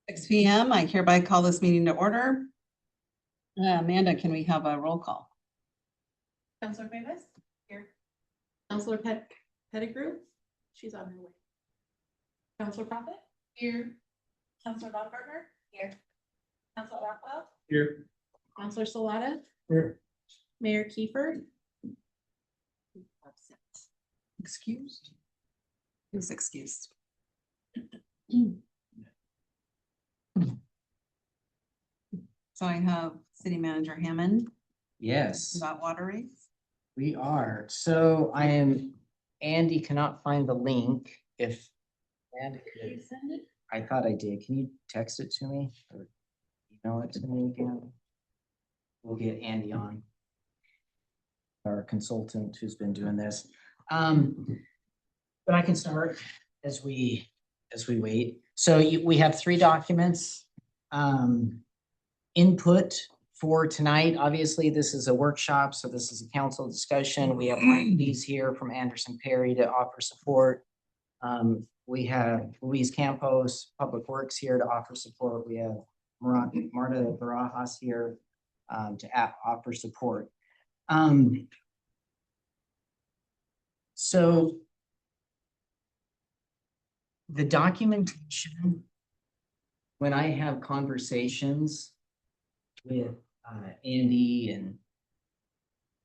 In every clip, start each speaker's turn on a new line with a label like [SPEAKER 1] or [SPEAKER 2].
[SPEAKER 1] 6 p.m. I hereby call this meeting to order. Amanda, can we have a roll call?
[SPEAKER 2] Councilor Mavis? Here. Councilor Pettigrew? She's on her way. Councilor Prophet? Here. Councilor Baumgartner? Here. Councilor Rockwell?
[SPEAKER 3] Here.
[SPEAKER 2] Councilor Salata?
[SPEAKER 3] Here.
[SPEAKER 2] Mayor Kiefer?
[SPEAKER 1] Absent. Excused? Who's excused? So I have City Manager Hammond
[SPEAKER 4] Yes,
[SPEAKER 1] about water rates.
[SPEAKER 4] we are. So Andy cannot find the link. If Andy could, I thought I did. Can you text it to me or email it to me again? We'll get Andy on, our consultant who's been doing this. But I can start as we wait. So we have 3 documents. Input for tonight. Obviously, this is a workshop, so this is a council discussion. We have these here from Anderson Perry to offer support. We have Luis Campos, Public Works, here to offer support. We have Marta Barajas here to offer support. So the documentation, when I have conversations with Andy, and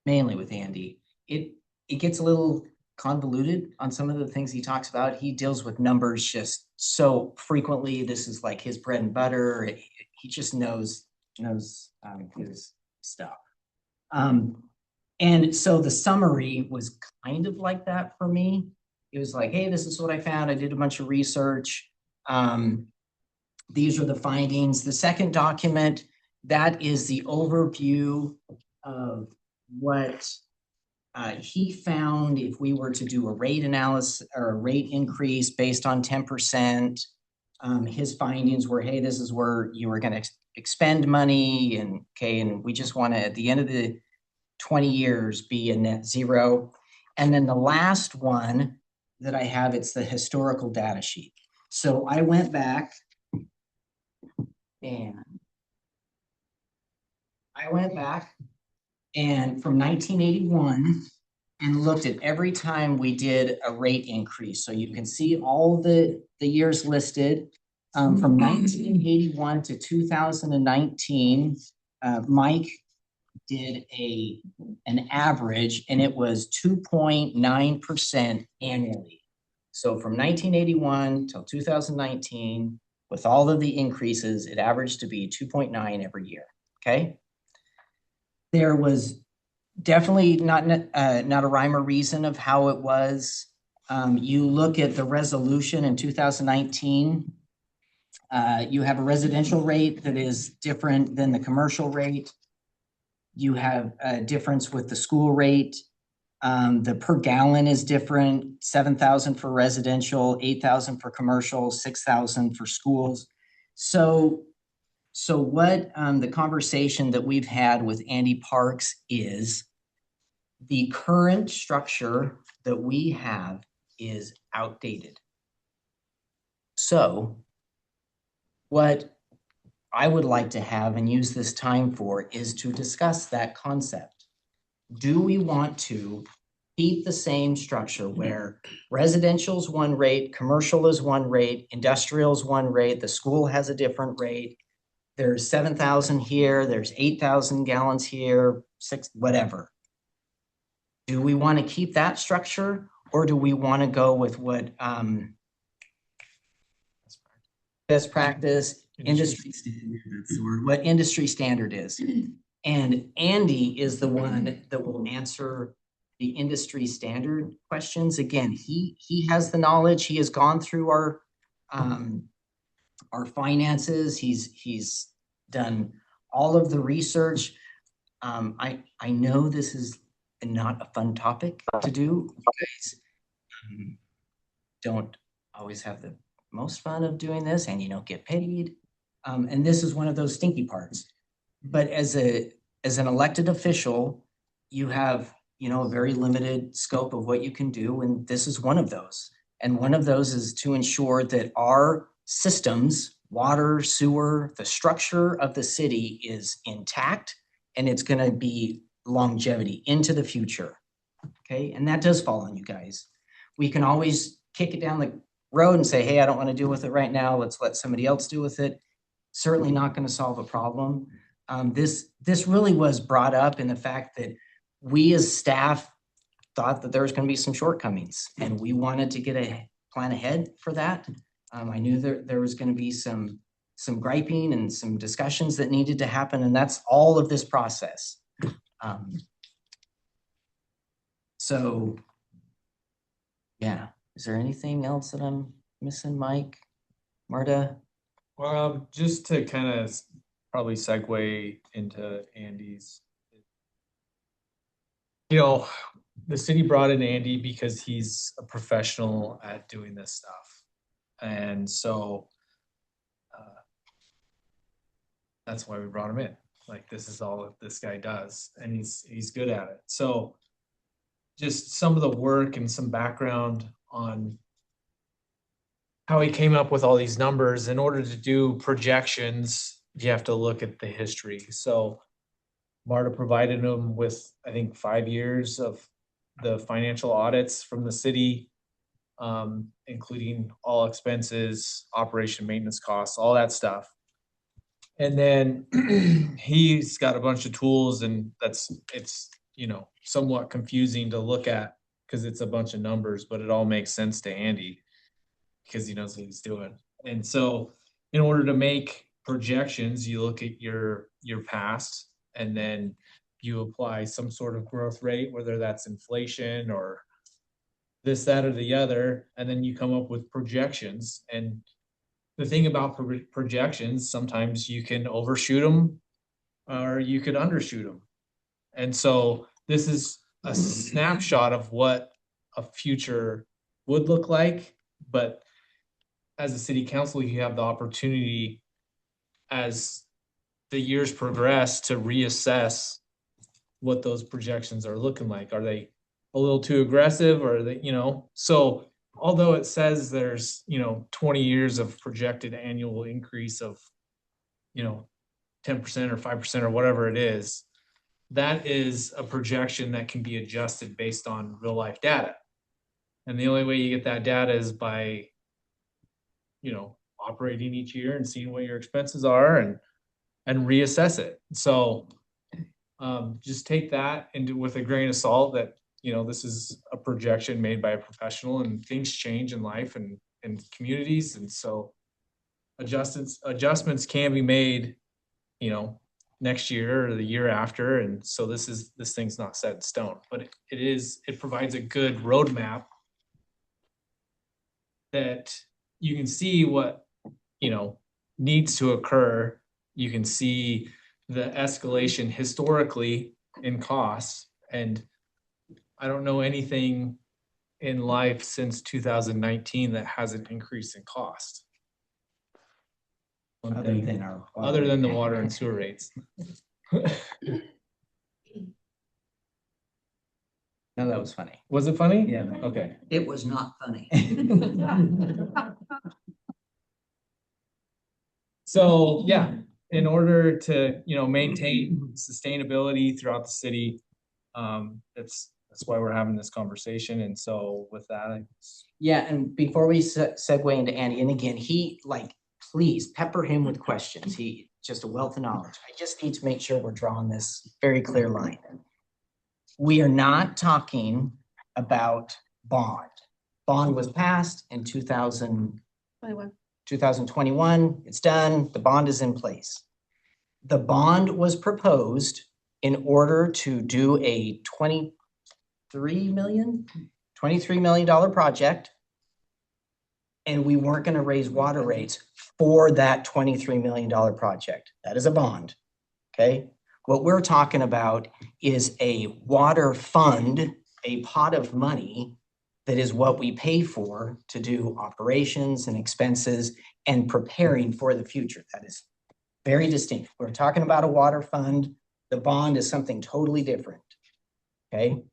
[SPEAKER 4] mainly with Andy, it gets a little convoluted on some of the things he talks about. He deals with numbers just so frequently. This is like his bread and butter. He just knows his stuff. And so the summary was kind of like that for me. It was like, hey, this is what I found. I did a bunch of research. These are the findings. The second document, that is the overview of what he found if we were to do a rate analysis or a rate increase based on 10%. His findings were, hey, this is where you were going to expend money, and we just want to, at the end of the 20 years, be a net zero. And then the last one that I have, it's the historical data sheet. So I went back and from 1981 and looked at every time we did a rate increase. So you can see all the years listed. From 1981 to 2019, Mike did an average, and it was 2.9% annually. So from 1981 till 2019, with all of the increases, it averaged to be 2.9 every year. Okay. There was definitely not a rhyme or reason of how it was. You look at the resolution in 2019, you have a residential rate that is different than the commercial rate. You have a difference with the school rate. The per gallon is different, 7,000 for residential, 8,000 for commercial, 6,000 for schools. So what the conversation that we've had with Andy Parks is, the current structure that we have is outdated. So what I would like to have and use this time for is to discuss that concept. Do we want to keep the same structure where residential is one rate, commercial is one rate, industrial is one rate, the school has a different rate, there's 7,000 here, there's 8,000 gallons here, 6, whatever. Do we want to keep that structure, or do we want to go with what best practice, industry standard, that's the word, what industry standard is? And Andy is the one that will answer the industry standard questions. Again, he has the knowledge. He has gone through our finances. He's done all of the research. I know this is not a fun topic to do. You guys don't always have the most fun of doing this, and you don't get paid. And this is one of those stinky parts. But as an elected official, you have, a very limited scope of what you can do, and this is one of those. And one of those is to ensure that our systems, water, sewer, the structure of the city is intact and it's gonna be longevity into the future. Okay, and that does fall on you guys. We can always kick it down the road and say, hey, I don't want to deal with it right now. Let's let somebody else deal with it. Certainly not going to solve a problem. This really was brought up in the fact that we as staff thought that there was going to be some shortcomings and we wanted to get a plan ahead for that. I knew there was going to be some griping and some discussions that needed to happen, and that's all of this process. So, yeah, is there anything else that I'm missing, Mike, Marta?
[SPEAKER 3] Well, just to kind of probably segue into Andy's. You know, the city brought in Andy because he's a professional at doing this stuff. And so that's why we brought him in. Like, this is all that this guy does, and he's good at it. So just some of the work and some background on how he came up with all these numbers. In order to do projections, you have to look at the history. So Marta provided him with, I think, 5 years of the financial audits from the city, including all expenses, operation maintenance costs, all that stuff. And then he's got a bunch of tools, and it's, you know, somewhat confusing to look at because it's a bunch of numbers, but it all makes sense to Andy because he knows what he's doing. And so in order to make projections, you look at your past, and then you apply some sort of growth rate, whether that's inflation or this, that, or the other, and then you come up with projections. And the thing about projections, sometimes you can overshoot them or you could undershoot them. And so this is a snapshot of what a future would look like. But as a city council, you have the opportunity as the years progress to reassess what those projections are looking like. Are they a little too aggressive, or are they, you know? So although it says there's, you know, 20 years of projected annual increase of, you know, 10% or 5% or whatever it is, that is a projection that can be adjusted based on real life data. And the only way you get that data is by, you know, operating each year and seeing what your expenses are and reassess it. So just take that into with a grain of salt that, you know, this is a projection made by a professional, and things change in life and communities. And so adjustments can be made, you know, next year or the year after. And so this thing's not set in stone, but it provides a good roadmap that you can see what, you know, needs to occur. You can see the escalation historically in costs. And I don't know anything in life since 2019 that has an increase in cost.
[SPEAKER 4] Other than our
[SPEAKER 3] Other than the water and sewer rates.
[SPEAKER 4] No, that was funny.
[SPEAKER 3] Was it funny?
[SPEAKER 4] Yeah.
[SPEAKER 3] Okay.
[SPEAKER 5] It was not funny.
[SPEAKER 3] So, yeah, in order to, you know, maintain sustainability throughout the city, that's why we're having this conversation. And so with that,
[SPEAKER 4] Yeah, and before we segue into Andy, and again, please pepper him with questions. He just a wealth of knowledge. I just need to make sure we're drawing this very clear line. We are not talking about bond. Bond was passed in 2021. It's done. The bond is in place. The bond was proposed in order to do a $23 million project. And we weren't going to raise water rates for that $23 million project. That is a bond. Okay. What we're talking about is a water fund, a pot of money that is what we pay for to do operations and expenses and preparing for the future. That is very distinct. We're talking about a water fund. The bond is something totally different. Okay.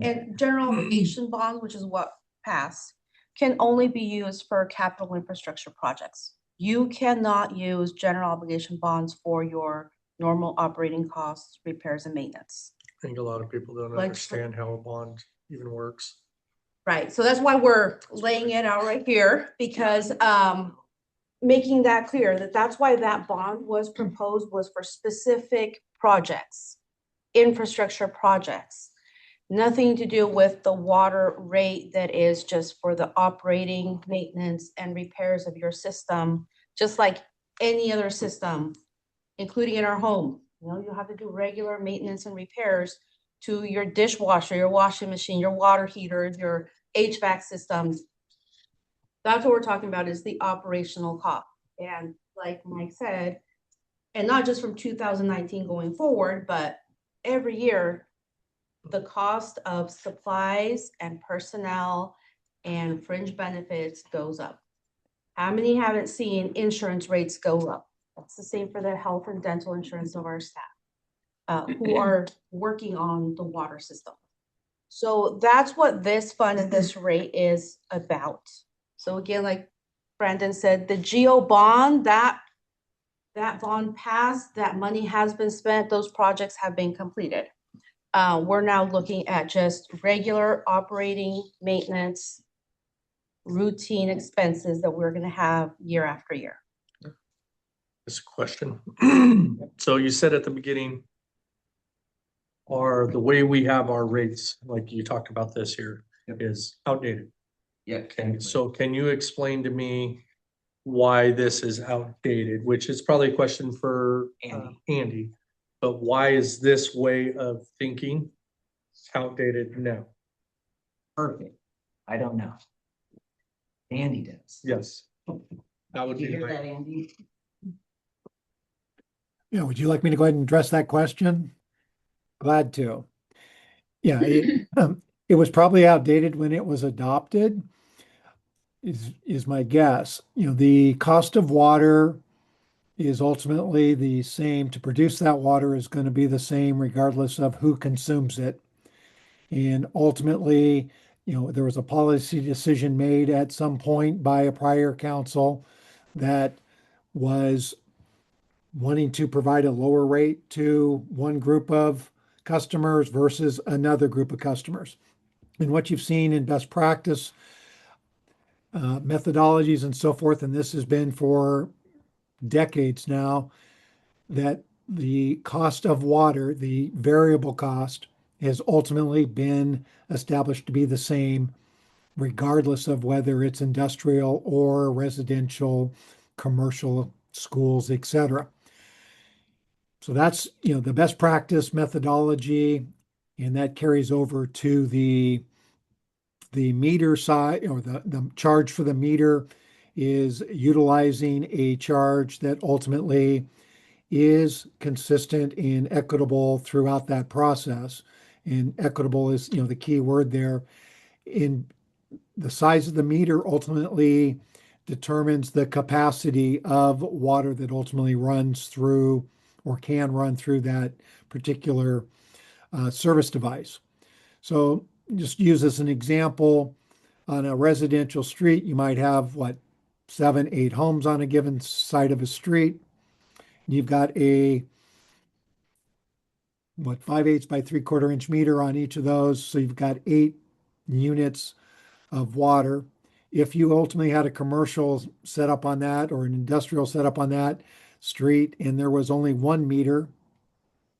[SPEAKER 6] And general obligation bond, which is what passed,
[SPEAKER 5] can only be used for capital infrastructure projects. You cannot use general obligation bonds for your normal operating costs, repairs and maintenance.
[SPEAKER 6] I think a lot of people don't
[SPEAKER 5] Like-
[SPEAKER 6] understand how a bond even works.
[SPEAKER 5] Right, so that's why we're laying it out right here, because making that clear that that's why that bond was proposed was for specific projects, infrastructure projects. Nothing to do with the water rate that is just for the operating, maintenance and repairs of your system, just like any other system, including in our home. You know, you have to do regular maintenance and repairs to your dishwasher, your washing machine, your water heaters, your HVAC systems. That's what we're talking about, is the operational cost. And like Mike said, and not just from 2019 going forward, but every year, the cost of supplies and personnel and fringe benefits goes up. How many haven't seen insurance rates go up? That's the same for the health and dental insurance of our staff who are working on the water system. So that's what this fund and this rate is about. So again, like Brandon said, the GEO bond, that bond passed, that money has been spent, those projects have been completed. We're now looking at just regular operating maintenance, routine expenses that we're gonna have year after year.
[SPEAKER 6] This a question. So you said at the beginning, the way we have our rates, like you talked about this here, is outdated.
[SPEAKER 4] Yeah.
[SPEAKER 6] Okay, so can you explain to me why this is outdated, which is probably a question for Andy, but why is this way of thinking outdated now?
[SPEAKER 4] Perfect. I don't know. Andy does.
[SPEAKER 6] Yes. That would
[SPEAKER 4] Did you
[SPEAKER 6] be
[SPEAKER 4] hear
[SPEAKER 6] my,
[SPEAKER 4] that, Andy?
[SPEAKER 7] Yeah, would you like me to go ahead and address that question? Glad to. Yeah, it was probably outdated when it was adopted, is my guess. You know, the cost of water is ultimately the same. To produce that water is going to be the same regardless of who consumes it. And ultimately, you know, there was a policy decision made at some point by a prior council that was wanting to provide a lower rate to one group of customers versus another group of customers. And what you've seen in best practice methodologies and so forth, and this has been for decades now, that the cost of water, the variable cost, has ultimately been established to be the same regardless of whether it's industrial or residential, commercial, schools, etc. So that's, you know, the best practice methodology, and that carries over to the meter side, or the charge for the meter is utilizing a charge that ultimately is consistent and equitable throughout that process. And equitable is, you know, the key word there. In the size of the meter ultimately determines the capacity of water that ultimately runs through or can run through that particular service device. So just use as an example, on a residential street, you might have 7, 8 homes on a given side of a street. You've got a 5/8 by 3/4 inch meter on each of those. So you've got 8 units of water. If you ultimately had a commercial setup on that or an industrial setup on that street, and there was only one meter,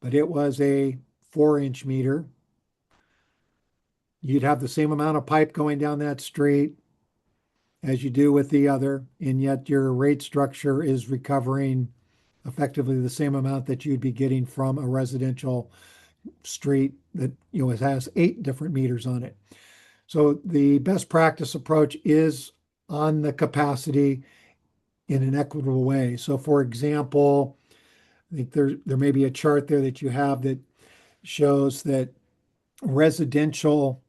[SPEAKER 7] but it was a 4-inch meter, you'd have the same amount of pipe going down that street as you do with the other, and yet your rate structure is recovering effectively the same amount that you'd be getting from a residential street that, you know, it has 8 different meters on it. So the best practice approach is on the capacity in an equitable way. So for example, I think there may be a chart there that you have that shows that residential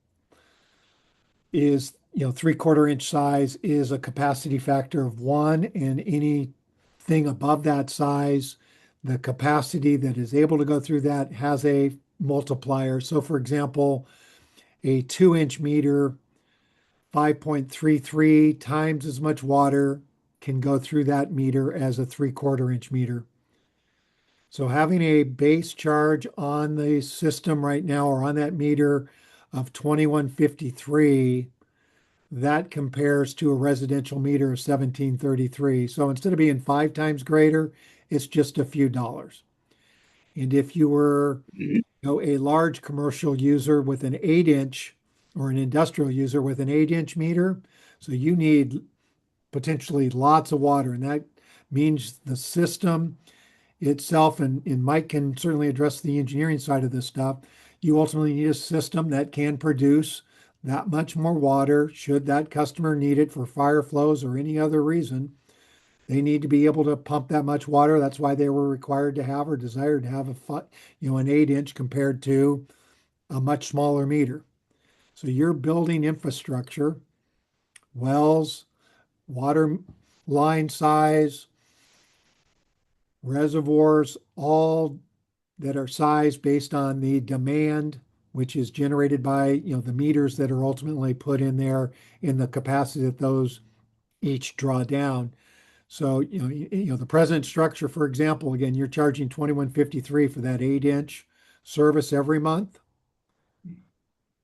[SPEAKER 7] is, you know, 3/4 inch size is a capacity factor of 1, and anything above that size, the capacity that is able to go through that has a multiplier. So for example, a 2-inch meter 5.33 times as much water can go through that meter as a 3/4 inch meter. So having a base charge on the system right now or on that meter of 2153, that compares to a residential meter of 1733. So instead of being 5 times greater, it's just a few dollars. And if you were, a large commercial user with an 8 inch or an industrial user with an 8 inch meter, so you need potentially lots of water, and that means the system itself, and Mike can certainly address the engineering side of this stuff. You ultimately need a system that can produce that much more water should that customer need it for fire flows or any other reason. They need to be able to pump that much water. That's why they were required to have or desired to have an 8 inch compared to a much smaller meter. So you're building infrastructure, wells, water line size, reservoirs, all that are sized based on the demand, which is generated by, the meters that are ultimately put in there in the capacity that those each draw down. So, the present structure, for example, again, you're charging 2153 for that 8 inch service every month,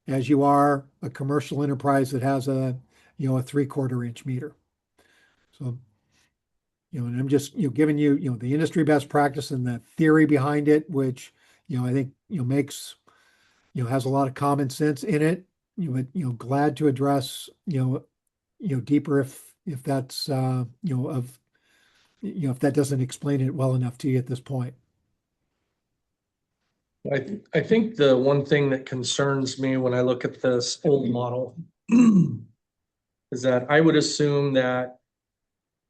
[SPEAKER 7] as you are a commercial enterprise that has a 3/4 inch meter. So, and I'm just, giving you, the industry best practice and the theory behind it, which, I think, makes, has a lot of common sense in it. But, glad to address, deeper if that's, if that doesn't explain it well enough to you at this point.
[SPEAKER 6] I think the one thing that concerns me when I look at this old model is that I would assume that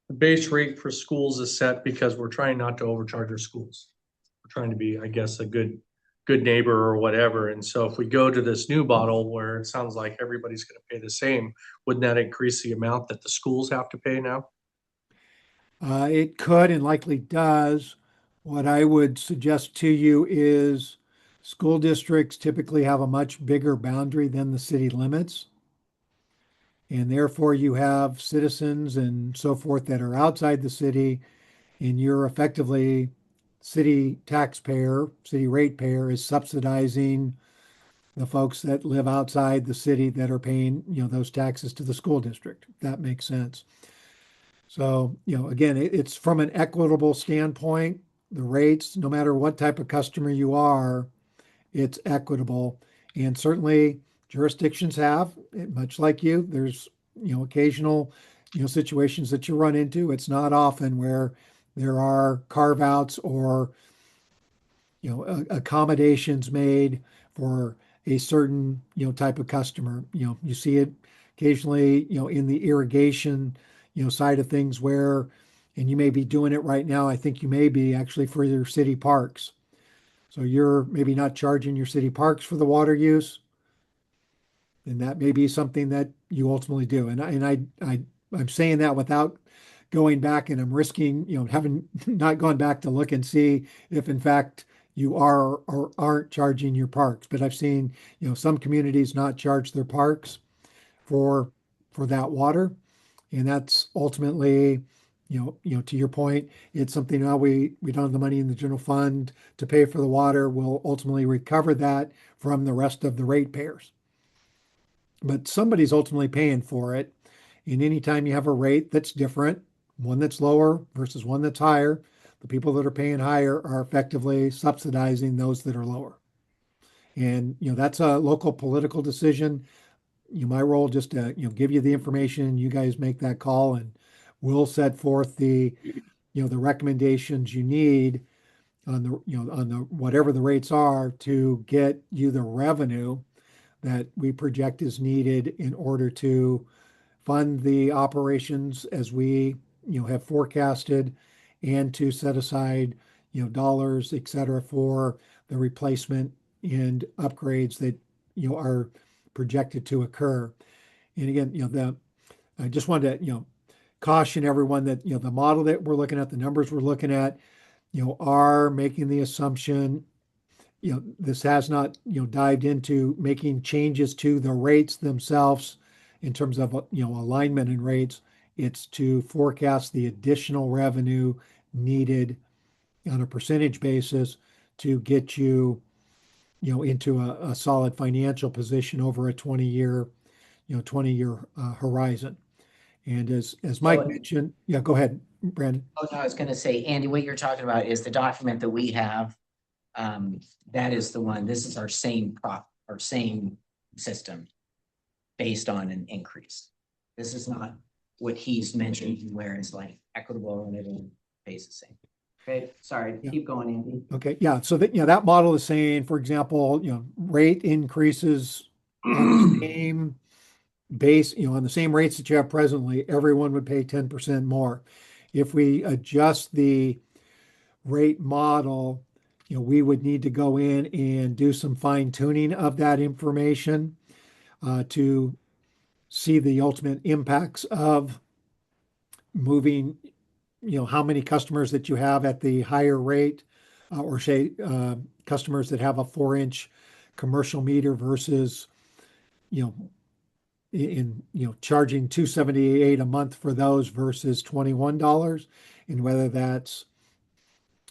[SPEAKER 6] the base rate for schools is set because we're trying not to overcharge our schools. We're trying to be, I guess, a good neighbor or whatever. And so if we go to this new model where it sounds like everybody's going to pay the same, wouldn't that increase the amount that the schools have to pay now?
[SPEAKER 7] It could and likely does. What I would suggest to you is school districts typically have a much bigger boundary than the city limits. And therefore, you have citizens and so forth that are outside the city, and you're effectively city taxpayer, city ratepayer is subsidizing the folks that live outside the city that are paying, those taxes to the school district. If that makes sense. So, again, it's from an equitable standpoint, the rates, no matter what type of customer you are, it's equitable. And certainly jurisdictions have, much like you, there's, occasional, situations that you run into. It's not often where there are carve outs or, accommodations made for a certain, type of customer. You see it occasionally, in the irrigation, side of things where, and you may be doing it right now. I think you may be actually for your city parks. So you're maybe not charging your city parks for the water use, and that may be something that you ultimately do. I'm saying that without going back, and I'm risking, having not gone back to look and see if in fact you are or aren't charging your parks. But I've seen, some communities not charge their parks for that water. And that's ultimately, to your point, it's something now we don't have the money in the general fund to pay for the water. We'll ultimately recover that from the rest of the ratepayers. But somebody's ultimately paying for it. And anytime you have a rate that's different, one that's lower versus one that's higher, the people that are paying higher are effectively subsidizing those that are lower. And, that's a local political decision. My role just to, give you the information, you guys make that call, and we'll set forth the, the recommendations you need on the, on the, whatever the rates are to get you the revenue that we project is needed in order to fund the operations as we, have forecasted, and to set aside, dollars, et cetera, for the replacement and upgrades that, are projected to occur. And again, I just wanted to, caution everyone that, the model that we're looking at, the numbers we're looking at, are making the assumption, this has not, dived into making changes to the rates themselves in terms of, alignment and rates. It's to forecast the additional revenue needed on a percentage basis to get you, into a solid financial position over a 20-year, 20-year horizon. And as Mike
[SPEAKER 4] So-
[SPEAKER 7] mentioned, yeah, go ahead, Brandon.
[SPEAKER 4] Oh, no, I was gonna say, Andy, what you're talking about is the document that we have. That is the one, this is our our same system based on an increase. This is not what he's mentioned where it's like equitable and everything pays the same. Okay, sorry,
[SPEAKER 7] Yeah.
[SPEAKER 4] keep going, Andy.
[SPEAKER 7] Okay, yeah, so that, that model is saying, for example, rate increases on the same base, on the same rates that you have presently, everyone would pay 10% more. If we adjust the rate model, we would need to go in and do some fine tuning of that information to see the ultimate impacts of moving, how many customers that you have at the higher rate, or say customers that have a 4-inch commercial meter versus, charging $278 a month for those versus $21, and whether that's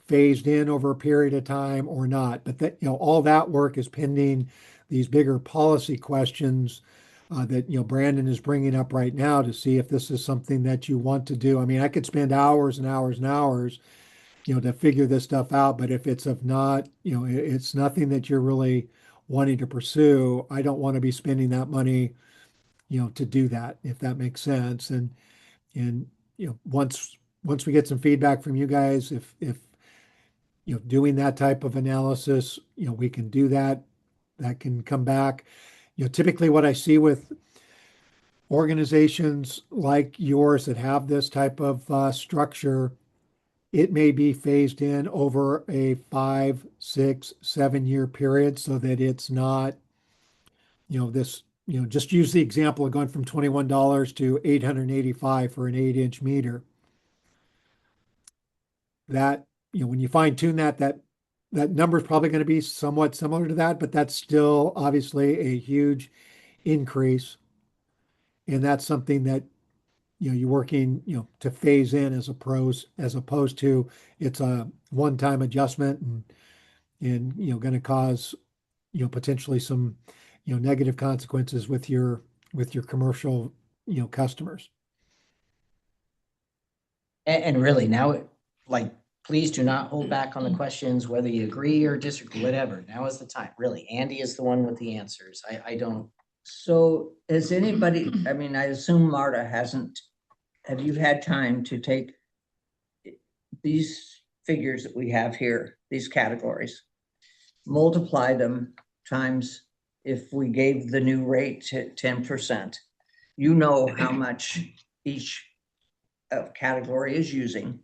[SPEAKER 7] phased in over a period of time or not. But that, all that work is pending these bigger policy questions that, Brandon is bringing up right now to see if this is something that you want to do. I mean, I could spend hours and hours and hours, to figure this stuff out, but if it's of not, it's nothing that you're really wanting to pursue, I don't want to be spending that money, to do that, if that makes sense. And, once we get some feedback from you guys, if doing that type of analysis, we can do that. That can come back. Typically what I see with organizations like yours that have this type of structure, it may be phased in over a 5, 6, 7 year period so that it's not, this, just use the example of going from $21 to $885 for an 8-inch meter. That, when you fine tune that number is probably going to be somewhat similar to that, but that's still obviously a huge increase. And that's something that, you're working, to phase in as opposed to it's a one-time adjustment and, going to cause, potentially some, negative consequences with your commercial, customers.
[SPEAKER 4] And really now, like, please do not hold back on the questions, whether you agree or disagree, whatever. Now is the time. Really, Andy is the one with the answers. I don't.
[SPEAKER 8] So has anybody, I mean, I assume Marta hasn't, have you had time to take these figures that we have here, these categories, multiply them times if we gave the new rate to 10%, how much each category is using,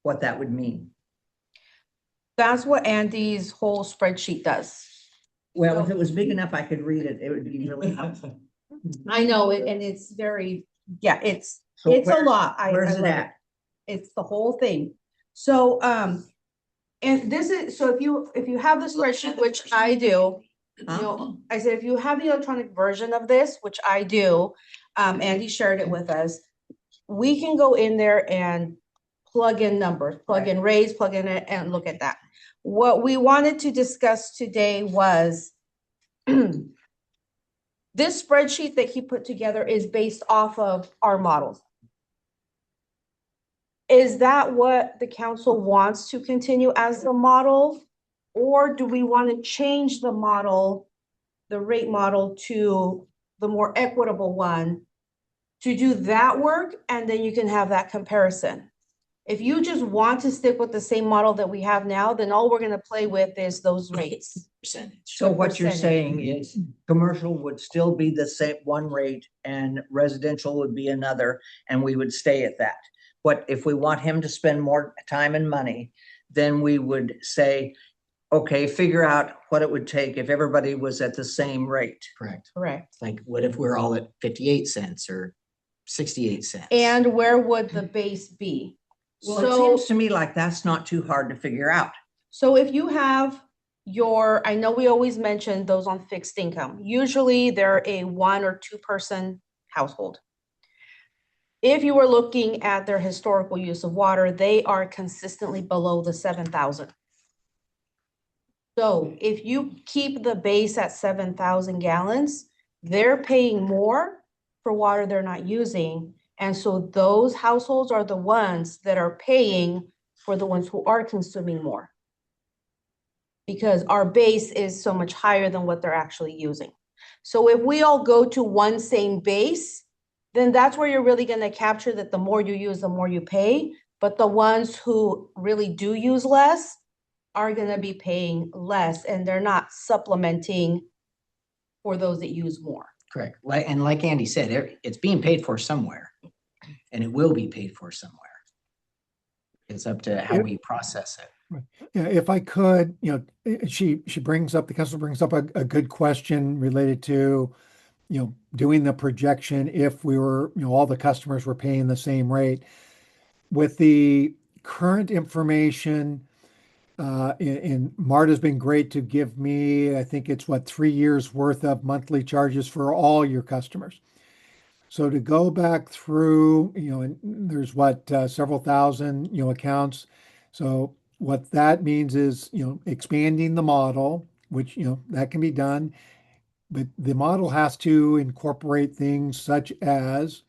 [SPEAKER 8] what that would mean?
[SPEAKER 5] That's what Andy's whole spreadsheet does.
[SPEAKER 8] Well, if it was big enough, I could read it. It would be really helpful.
[SPEAKER 5] I know it, and it's very, yeah, it's
[SPEAKER 8] So
[SPEAKER 5] a
[SPEAKER 8] where-
[SPEAKER 5] lot.
[SPEAKER 8] Where's
[SPEAKER 5] I
[SPEAKER 8] it
[SPEAKER 5] love
[SPEAKER 8] at?
[SPEAKER 5] It's the whole thing. So, and this is, so if you have the spreadsheet, which I do, I said, if you have the electronic version of this, which I do, Andy shared it with us, we can go in there and plug in numbers, plug in rates, plug in it, and look at that. What we wanted to discuss today was this spreadsheet that he put together is based off of our models. Is that what the council wants to continue as the model? Or do we want to change the model, the rate model, to the more equitable one to do that work? And then you can have that comparison. If you just want to stick with the same model that we have now, then all we're going to play with is those rates.
[SPEAKER 4] Percentage.
[SPEAKER 8] So what you're
[SPEAKER 5] percentage.
[SPEAKER 8] saying is commercial would still be the same one rate and residential would be another, and we would stay at that. But if we want him to spend more time and money, then we would say, okay, figure out what it would take if everybody was at the same rate.
[SPEAKER 4] Correct.
[SPEAKER 5] Correct.
[SPEAKER 4] Like, what if we're all at 58 cents or 68 cents?
[SPEAKER 5] And where would the base be?
[SPEAKER 8] Well, it seems to me like that's not too hard to figure out.
[SPEAKER 5] So if you have I know we always mention those on fixed income. Usually they're a 1 or 2 person household. If you were looking at their historical use of water, they are consistently below the 7,000. So if you keep the base at 7,000 gallons, they're paying more for water they're not using. And so those households are the ones that are paying for the ones who are consuming more. Because our base is so much higher than what they're actually using. So if we all go to one same base, then that's where you're really gonna capture that the more you use, the more you pay. But the ones who really do use less are gonna be paying less, and they're not supplementing for those that use more.
[SPEAKER 4] Correct. And like Andy said, it's being paid for somewhere, and it will be paid for somewhere. It's up to how we process it.
[SPEAKER 7] Yeah, if I could, she brings up, the council brings up a good question related to, doing the projection if we were, all the customers were paying the same rate. With the current information, and Marta's been great to give me, I think it's 3 years worth of monthly charges for all your customers. So to go back through, and there's several thousand, accounts. So what that means is, expanding the model, which, that can be done. But the model has to incorporate things such as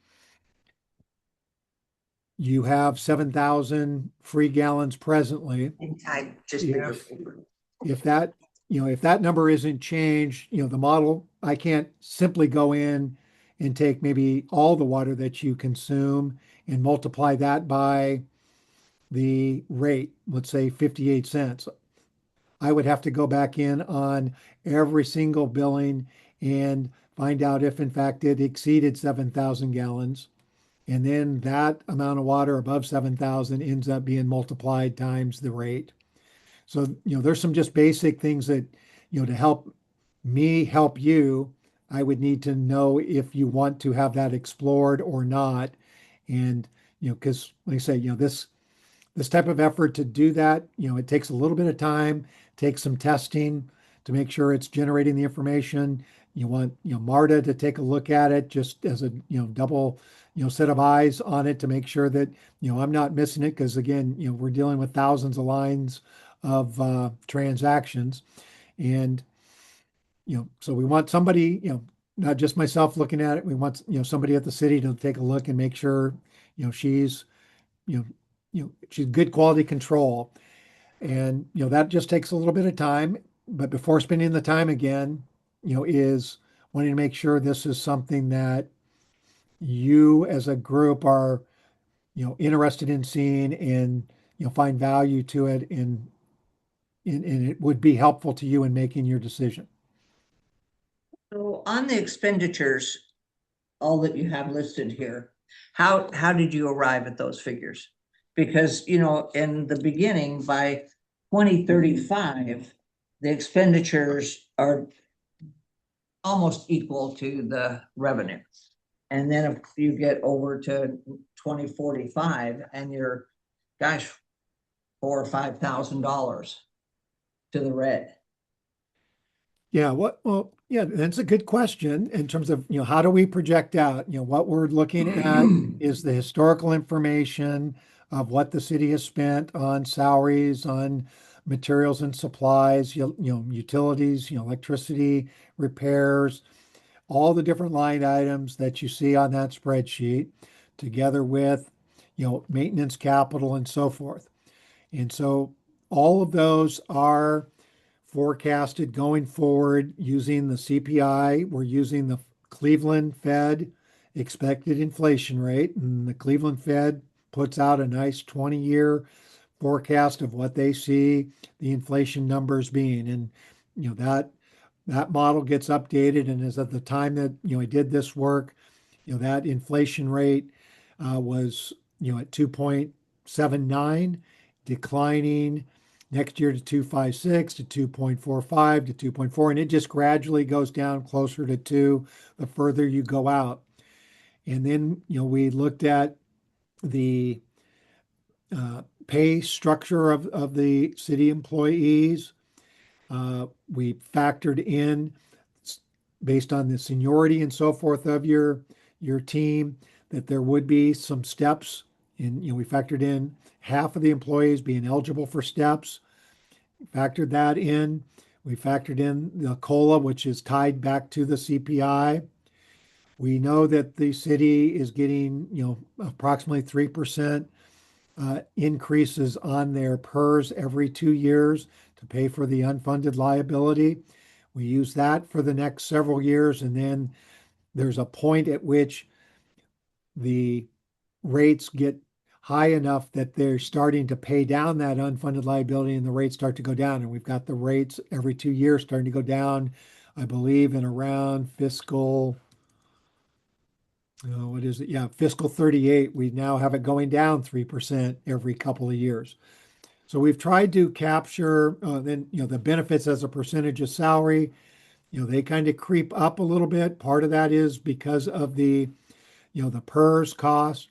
[SPEAKER 7] you have 7,000 free gallons presently.
[SPEAKER 8] And I just
[SPEAKER 7] Yeah.
[SPEAKER 8] figured paper.
[SPEAKER 7] If that number isn't changed, the model, I can't simply go in and take maybe all the water that you consume and multiply that by the rate, let's say 58 cents. I would have to go back in on every single billing and find out if in fact it exceeded 7,000 gallons. And then that amount of water above 7,000 ends up being multiplied times the rate. So, there's some just basic things that, to help me help you, I would need to know if you want to have that explored or not. And, because like I say, this type of effort to do that, it takes a little bit of time, takes some testing to make sure it's generating the information. You want, Marta to take a look at it just as a, double, set of eyes on it to make sure that, I'm not missing it. Because again, we're dealing with thousands of lines of transactions. And, so we want somebody, not just myself looking at it. We want, somebody at the city to take a look and make sure, she's, she's good quality control. And, that just takes a little bit of time. But before spending the time again, is wanting to make sure this is something that you as a group are, interested in seeing and, find value to it and it would be helpful to you in making your decision.
[SPEAKER 8] So on the expenditures, all that you have listed here, how did you arrive at those figures? Because, in the beginning, by 2035, the expenditures are almost equal to the revenue. And then if you get over to 2045 and you're, gosh, $4,000 or $5,000 to the red.
[SPEAKER 7] Yeah, well, yeah, that's a good question in terms of, how do we project out? What we're looking at is the historical information of what the city has spent on salaries, on materials and supplies, utilities, electricity, repairs, all the different line items that you see on that spreadsheet, together with, maintenance capital and so forth. And so all of those are forecasted going forward using the CPI. We're using the Cleveland Fed expected inflation rate, and the Cleveland Fed puts out a nice 20-year forecast of what they see the inflation numbers being. And that model gets updated, and as at the time that I did this work, that inflation rate was at 2.79, declining next year to 2.56 to 2.45 to 2.4, and it just gradually goes down closer to 2 the further you go out. And then we looked at the pay structure of the city employees. We factored in based on the seniority and so forth of your your team that there would be some steps in, we factored in half of the employees being eligible for steps, factored that in. We factored in the COLA, which is tied back to the CPI. We know that the city is getting, approximately 3% increases on their PERS every 2 years to pay for the unfunded liability. We use that for the next several years, and then there's a point at which the rates get high enough that they're starting to pay down that unfunded liability and the rates start to go down. And we've got the rates every 2 years starting to go down, I believe, in around fiscal, what is it? Yeah, fiscal 38. We now have it going down 3% every couple of years. So we've tried to capture then, the benefits as a percentage of salary. They kind of creep up a little bit. Part of that is because of the PERS cost.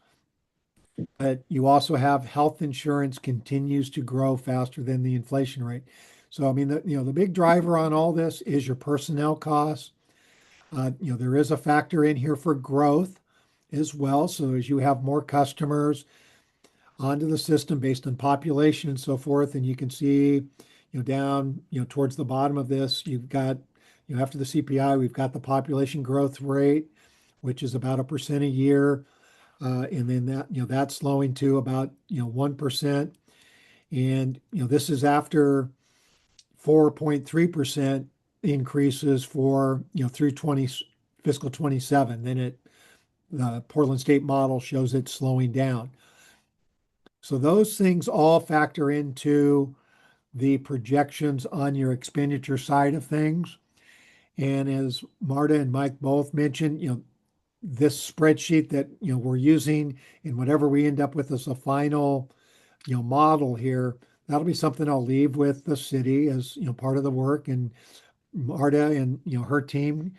[SPEAKER 7] But you also have health insurance continues to grow faster than the inflation rate. So I mean, the big driver on all this is your personnel costs. There is a factor in here for growth as well. So as you have more customers onto the system based on population and so forth, and you can see, down, towards the bottom of this, you've got, after the CPI, we've got the population growth rate, which is about 1% a year. And then that, that's slowing to about, 1%. And, this is after 4.3% increases for, through fiscal 27. Then the Portland State model shows it slowing down. So those things all factor into the projections on your expenditure side of things. And as Marta and Mike both mentioned, this spreadsheet that we're using and whatever we end up with as a final model here, that'll be something I'll leave with the city as part of the work. And Marta and her team,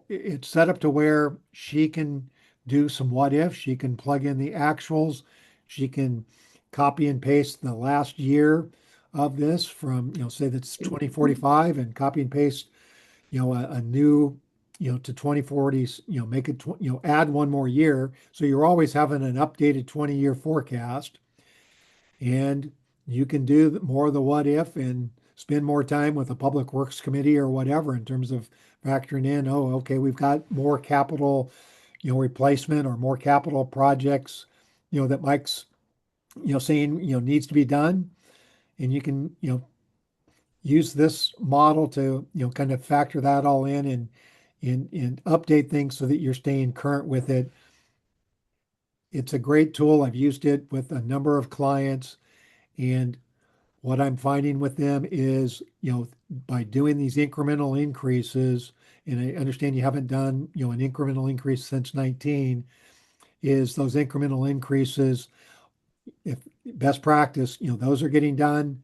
[SPEAKER 7] it's set up to where she can do some what if. She can plug in the actuals. She can copy and paste the last year of this from say that's 2045 and copy and paste a new to 2040s, make it, add one more year. So you're always having an updated 20-year forecast. And you can do more of the what if and spend more time with the Public Works Committee or whatever in terms of factoring in, oh, okay, we've got more capital, replacement or more capital projects, that Mike's, saying, needs to be done. And you can, use this model to, kind of factor that all in and update things so that you're staying current with it. It's a great tool. I've used it with a number of clients, and what I'm finding with them is, by doing these incremental increases, and I understand you haven't done, an incremental increase since 19, is those incremental increases, if best practice, those are getting done.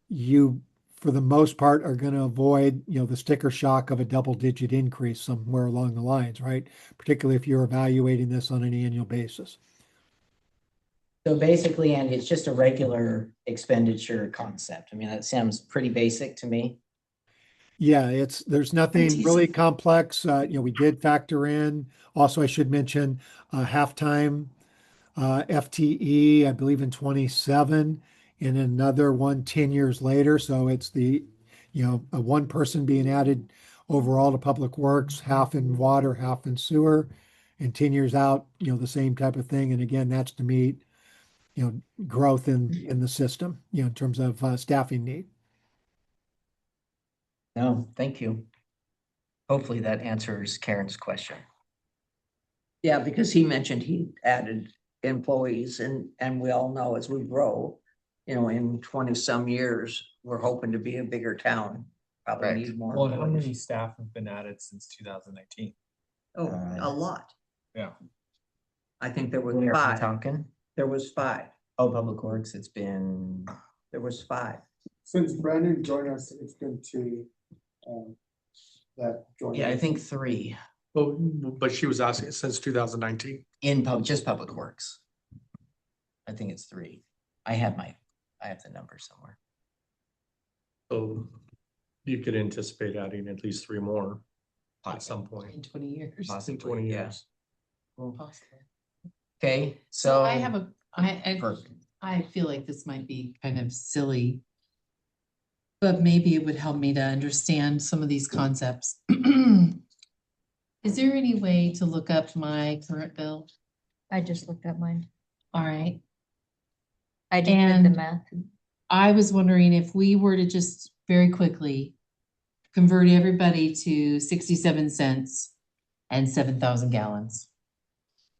[SPEAKER 7] You, for the most part, are going to avoid, the sticker shock of a double-digit increase somewhere along the lines, right? Particularly if you're evaluating this on an annual basis.
[SPEAKER 4] So basically, Andy, it's just a regular expenditure concept. I mean, that sounds pretty basic to me.
[SPEAKER 7] Yeah, there's nothing really complex. We did factor in, also I should mention, halftime FTE, I believe in 27, and another one 10 years later. So it's the, a one person being added overall to Public Works, half in water, half in sewer, and 10 years out, the same type of thing. And again, that's to meet, growth in the system, in terms of staffing need.
[SPEAKER 4] No, thank you. Hopefully that answers Karen's question.
[SPEAKER 8] Yeah, because he mentioned he added employees and we all know as we grow, in 20 some years, we're hoping to be a bigger town. Probably
[SPEAKER 4] Right.
[SPEAKER 8] need more.
[SPEAKER 3] Well, how many
[SPEAKER 8] employees.
[SPEAKER 3] staff have been added since 2019?
[SPEAKER 8] Oh, a lot.
[SPEAKER 3] Yeah.
[SPEAKER 8] I think there was
[SPEAKER 4] Where are we
[SPEAKER 8] 5.
[SPEAKER 4] talking?
[SPEAKER 8] There was 5.
[SPEAKER 4] Oh, Public Works, it's been,
[SPEAKER 8] There was 5.
[SPEAKER 9] Since Brandon joined us, it's been 2 that joined.
[SPEAKER 4] yeah, I
[SPEAKER 9] us.
[SPEAKER 4] think 3
[SPEAKER 6] Oh, but she was asking since 2019.
[SPEAKER 4] in just Public Works. I think it's 3. I have the number somewhere.
[SPEAKER 6] So you could anticipate adding at least 3 more at some point.
[SPEAKER 4] In 20 years.
[SPEAKER 6] In 20 years.
[SPEAKER 2] possibly.
[SPEAKER 4] Okay,
[SPEAKER 2] So I have a,
[SPEAKER 4] Perfect.
[SPEAKER 2] I feel like this might be kind of silly. But maybe it would help me to understand some of these concepts. Is there any way to look up my current bill?
[SPEAKER 10] I just looked at mine.
[SPEAKER 2] All right.
[SPEAKER 10] I just did the
[SPEAKER 2] And
[SPEAKER 10] math.
[SPEAKER 2] I was wondering if we were to just very quickly convert everybody to 67 cents and 7,000 gallons.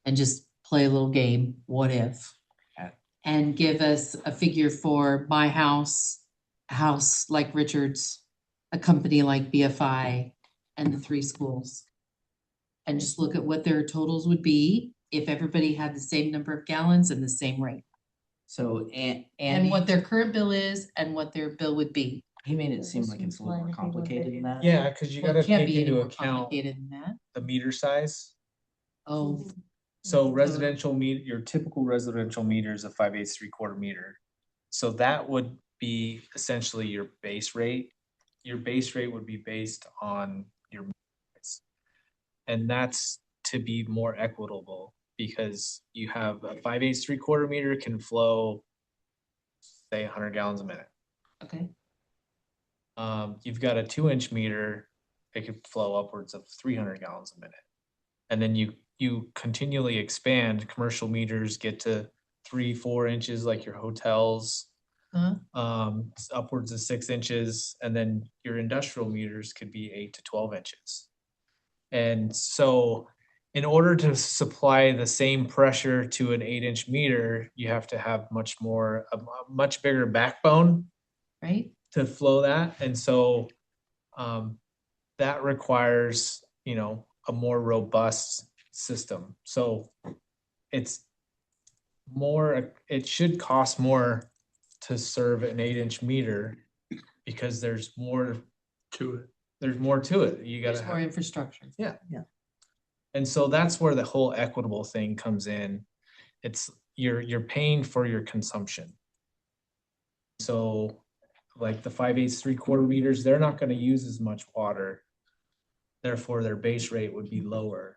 [SPEAKER 2] And just play a little game, what if?
[SPEAKER 4] Okay.
[SPEAKER 2] And give us a figure for my house, a house like Richard's, a company like BFI, and the 3 schools. And just look at what their totals would be if everybody had the same number of gallons and the same rate.
[SPEAKER 4] So,
[SPEAKER 2] And
[SPEAKER 4] and
[SPEAKER 2] what their current bill is and what their bill would be.
[SPEAKER 4] he made it seem like it's a little more complicated than that.
[SPEAKER 3] Yeah, cause you
[SPEAKER 2] Well,
[SPEAKER 3] gotta
[SPEAKER 2] it can't
[SPEAKER 3] take
[SPEAKER 2] be any
[SPEAKER 3] into
[SPEAKER 2] more
[SPEAKER 3] account
[SPEAKER 2] complicated than that.
[SPEAKER 3] the meter size.
[SPEAKER 2] Oh,
[SPEAKER 3] So residential meter, your typical residential meter is a 5/8 3/4 meter. So that would be essentially your base rate. Your base rate would be based on your meters. And that's to be more equitable because you have a 5/8 3/4 meter can flow, say 100 gallons a minute.
[SPEAKER 2] okay.
[SPEAKER 3] You've got a 2-inch meter, it could flow upwards of 300 gallons a minute. And then you continually expand, commercial meters get to 3-4 inches like your hotels.
[SPEAKER 2] Huh?
[SPEAKER 3] Upwards of 6 inches, and then your industrial meters could be 8 to 12 inches. And so in order to supply the same pressure to an 8-inch meter, you have to have a much bigger backbone
[SPEAKER 2] Right?
[SPEAKER 3] to flow that. And so that requires, a more robust system. So it's it should cost more to serve an 8-inch meter because there's more
[SPEAKER 6] To it.
[SPEAKER 3] there's more to it. You gotta
[SPEAKER 2] There's more
[SPEAKER 3] have,
[SPEAKER 2] infrastructure.
[SPEAKER 3] and so that's where the whole equitable thing comes in. It's you're paying for your consumption. So like the 5/8 3/4 meters, they're not gonna use as much water. Therefore, their base rate would be lower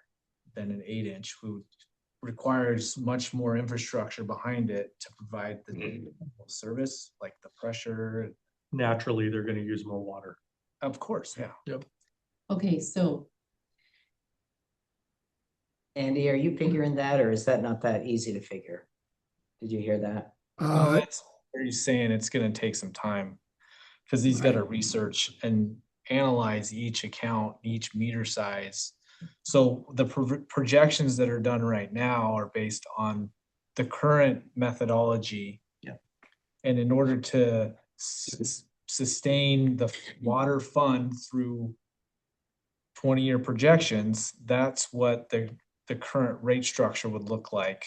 [SPEAKER 3] than an 8-inch who requires much more infrastructure behind it to provide the service, like the pressure.
[SPEAKER 6] Naturally, they're gonna use more water.
[SPEAKER 3] Of course, yeah.
[SPEAKER 2] Okay, so
[SPEAKER 4] Andy, are you figuring that, or is that not that easy to figure? Did you hear that?
[SPEAKER 3] It's where he's saying it's gonna take some time. Cause he's gotta research and analyze each account, each meter size. So the projections that are done right now are based on the current methodology.
[SPEAKER 4] Yeah.
[SPEAKER 3] And in order to sustain the water fund through 20-year projections, that's what the current rate structure would look like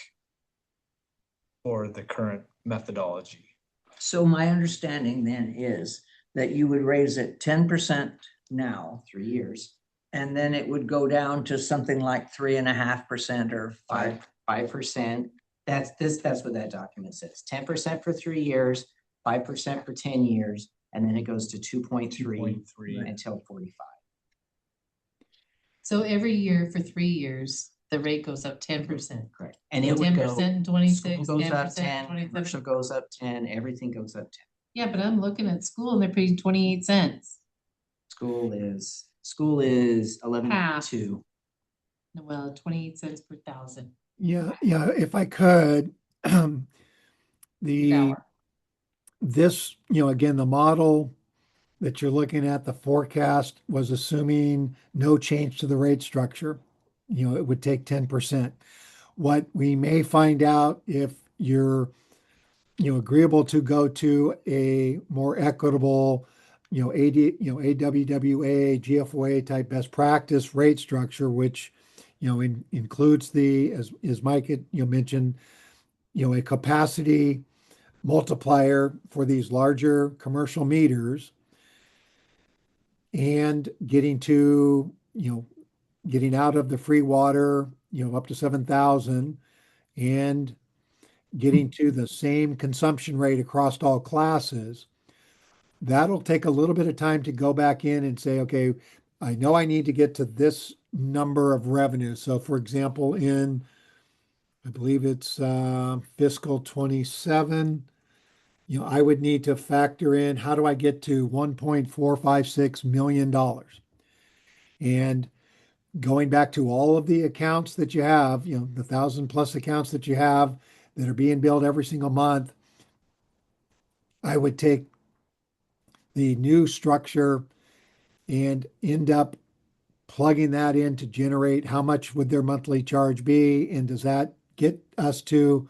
[SPEAKER 3] for the current methodology.
[SPEAKER 8] So my understanding then is that you would raise it 10% now,
[SPEAKER 4] 3 years,
[SPEAKER 8] and then it would go down to something like 3.5% or 5.
[SPEAKER 4] 5%. That's what that document says. 10% for 3 years, 5% for 10 years, and then it goes to 2.3
[SPEAKER 3] 2.3.
[SPEAKER 4] until 45.
[SPEAKER 2] so every year for 3 years, the rate goes up 10%.
[SPEAKER 4] Correct. And it would go,
[SPEAKER 2] 10% in
[SPEAKER 4] school
[SPEAKER 2] 26,
[SPEAKER 4] goes
[SPEAKER 2] 10%
[SPEAKER 4] up
[SPEAKER 2] in
[SPEAKER 4] 10,
[SPEAKER 2] 27.
[SPEAKER 4] commercial goes up 10, everything goes up 10.
[SPEAKER 2] Yeah, but I'm looking at school and they're paying 28 cents.
[SPEAKER 4] School is 11.2.
[SPEAKER 2] Well, 28 cents per thousand.
[SPEAKER 7] Yeah, if I could, the,
[SPEAKER 2] Hour.
[SPEAKER 7] this, again, the model that you're looking at, the forecast was assuming no change to the rate structure. It would take 10%. What we may find out if you're, agreeable to go to a more equitable, AWWA, GFOA type best practice rate structure, which, includes as Mike had, mentioned, a capacity multiplier for these larger commercial meters and getting out of the free water, up to 7,000 and getting to the same consumption rate across all classes. That'll take a little bit of time to go back in and say, okay, I know I need to get to this number of revenue. So for example, I believe it's fiscal 27, I would need to factor in, how do I get to $1.456 million? And going back to all of the accounts that you have, the 1,000+ accounts that you have that are being billed every single month, I would take the new structure and end up plugging that in to generate how much would their monthly charge be, and does that get us to,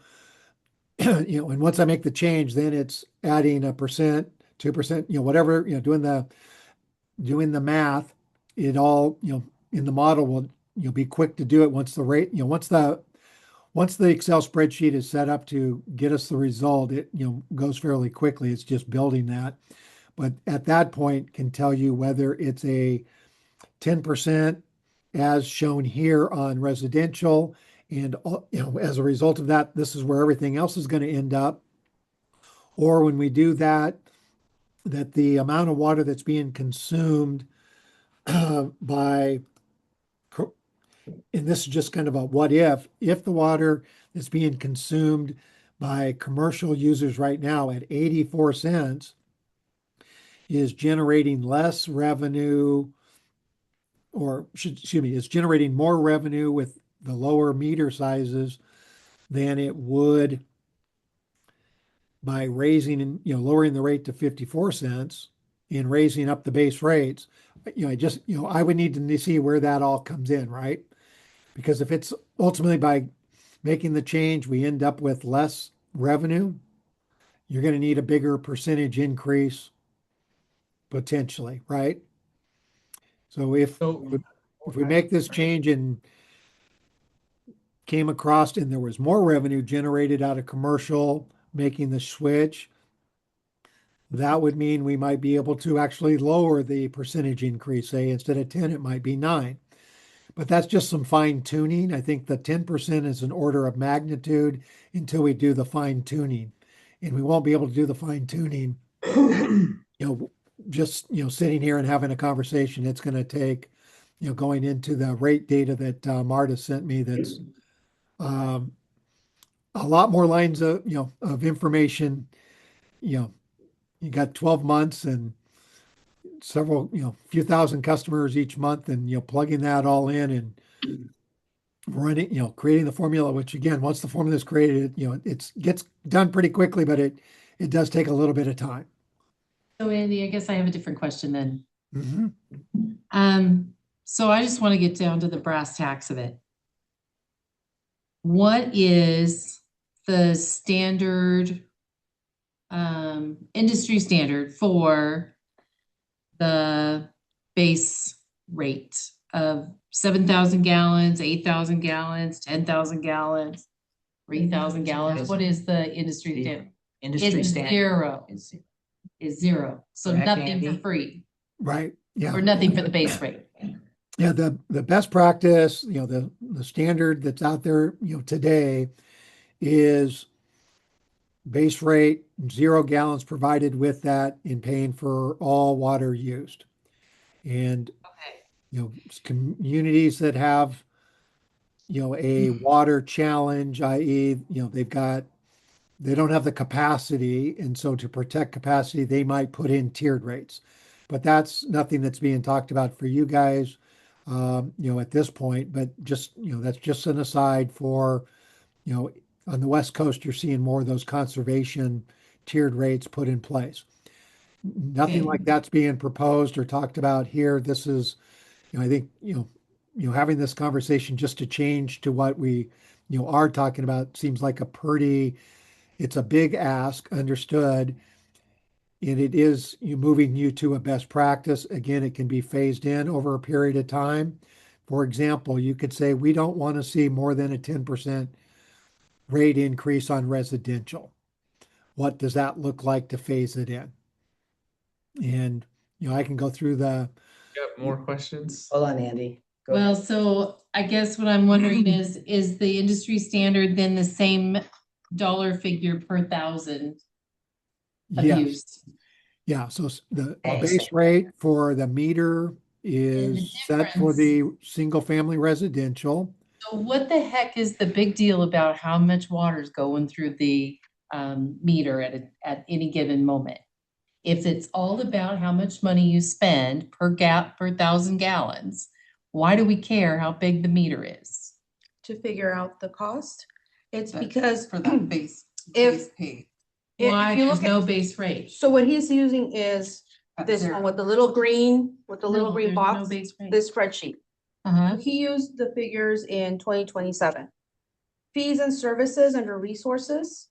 [SPEAKER 7] and once I make the change, then it's adding 1%, 2%, whatever, doing the math. It all, in the model will, be quick to do it once the rate, once the Excel spreadsheet is set up to get us the result, it, goes fairly quickly. It's just building that. But at that point can tell you whether it's a 10% as shown here on residential. And, as a result of that, this is where everything else is going to end up. Or when we do that, that the amount of water that's being consumed by, and this is just kind of a what if the water that's being consumed by commercial users right now at 84 cents is generating less revenue, or excuse me, is generating more revenue with the lower meter sizes than it would by raising and, lowering the rate to 54 cents and raising up the base rates. I would need to see where that all comes in, right? Because if it's ultimately by making the change, we end up with less revenue, you're going to need a bigger percentage increase potentially, right? So if we make this change and came across and there was more revenue generated out of commercial making the switch, that would mean we might be able to actually lower the percentage increase. Say instead of 10, it might be 9. But that's just some fine tuning. I think the 10% is an order of magnitude until we do the fine tuning. And we won't be able to do the fine tuning, just, sitting here and having a conversation. It's going to take, going into the rate data that Marta sent me, that's a lot more lines of, of information. You got 12 months and several, few thousand customers each month, and, plugging that all in and running, creating the formula, which again, once the formula is created, it gets done pretty quickly, but it does take a little bit of time.
[SPEAKER 2] So Andy, I guess I have a different question then.
[SPEAKER 7] Mm-hmm.
[SPEAKER 2] So I just want to get down to the brass tacks of it. What is the standard, industry standard for the base rate of 7,000 gallons, 8,000 gallons, 10,000 gallons, 3,000 gallons? What is the industry standard?
[SPEAKER 4] Industry
[SPEAKER 2] It's
[SPEAKER 4] standard.
[SPEAKER 2] zero.
[SPEAKER 4] Is
[SPEAKER 2] Is zero. So
[SPEAKER 4] Correct,
[SPEAKER 2] nothing for
[SPEAKER 4] Andy?
[SPEAKER 2] free,
[SPEAKER 7] Right. Yeah.
[SPEAKER 2] or nothing for the base rate.
[SPEAKER 7] Yeah. The best practice, the standard that's out there, today is base rate, 0 gallons provided with that in paying for all water used. And, communities that have, a water challenge, i.e., they don't have the capacity. And so to protect capacity, they might put in tiered rates. But that's nothing that's being talked about for you guys, at this point. But just, that's just an aside for, on the West Coast, you're seeing more of those conservation tiered rates put in place. Nothing like that's being proposed or talked about here. This is, I think, having this conversation just to change to what we, are talking about seems like it's a big ask, understood. And it is moving you to a best practice. Again, it can be phased in over a period of time. For example, you could say, we don't want to see more than a 10% rate increase on residential. What does that look like to phase it in? And, I can go through the,
[SPEAKER 3] You have more questions?
[SPEAKER 4] Hold on, Andy. Go
[SPEAKER 2] Well,
[SPEAKER 4] ahead.
[SPEAKER 2] so I guess what I'm wondering is the industry standard then the same dollar figure per thousand of
[SPEAKER 7] yes.
[SPEAKER 2] use?
[SPEAKER 7] Yeah, so the
[SPEAKER 4] Okay.
[SPEAKER 7] base rate for the meter is set for the single family residential.
[SPEAKER 2] So what the heck is the big deal about how much water is going through the meter at any given moment? If it's all about how much money you spend per 1,000 gallons, why do we care how big the meter is?
[SPEAKER 5] To figure out the cost. It's
[SPEAKER 1] But
[SPEAKER 5] because
[SPEAKER 1] For that base.
[SPEAKER 5] If-
[SPEAKER 1] Pay.
[SPEAKER 2] Why
[SPEAKER 5] if you
[SPEAKER 2] there's
[SPEAKER 5] look at,
[SPEAKER 2] no base rate?
[SPEAKER 5] so what he's using is
[SPEAKER 1] At
[SPEAKER 5] this
[SPEAKER 1] zero.
[SPEAKER 5] one with the little green,
[SPEAKER 2] No,
[SPEAKER 5] green
[SPEAKER 2] there's no
[SPEAKER 5] box,
[SPEAKER 2] base rate.
[SPEAKER 5] this spreadsheet.
[SPEAKER 2] Uh-huh.
[SPEAKER 5] He used the figures in 2027. Fees and services under resources.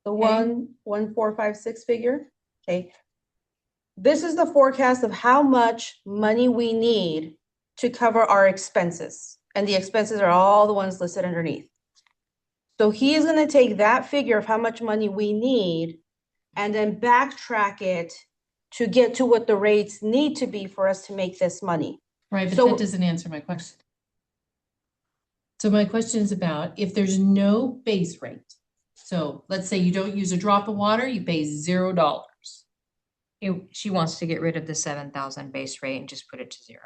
[SPEAKER 5] The
[SPEAKER 2] Okay.
[SPEAKER 5] 1,456 figure, okay. This is the forecast of how much money we need to cover our expenses. And the expenses are all the ones listed underneath. So he is gonna take that figure of how much money we need and then backtrack it to get to what the rates need to be for us to make this money.
[SPEAKER 2] Right, but
[SPEAKER 5] So-
[SPEAKER 2] that doesn't answer my question. So my question is about if there's no base rate. So let's say you don't use a drop of water, you pay $0.
[SPEAKER 10] She wants to get rid of the 7,000 base rate and just put it to 0.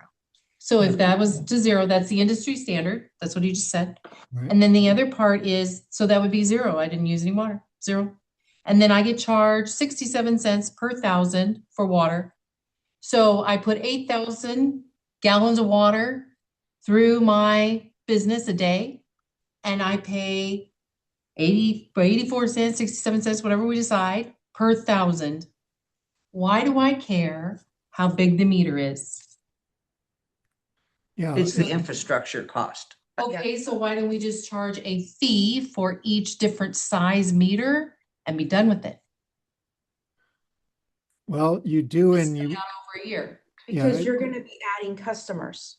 [SPEAKER 2] So if that was to 0, that's the industry standard. That's what you just said.
[SPEAKER 7] Right.
[SPEAKER 2] And then the other part is, so that would be 0. I didn't use any water, 0. And then I get charged 67 cents per 1,000 for water. So I put 8,000 gallons of water through my business a day, and I pay 84 cents, 67 cents, whatever we decide, per 1,000. Why do I care how big the meter is?
[SPEAKER 7] Yeah.
[SPEAKER 8] It's the infrastructure cost.
[SPEAKER 2] Okay, so why don't we just charge a fee for each different size meter and be done with it?
[SPEAKER 7] Well, you do, and you,
[SPEAKER 2] For a year.
[SPEAKER 7] Yeah,
[SPEAKER 5] Because you're gonna be adding customers.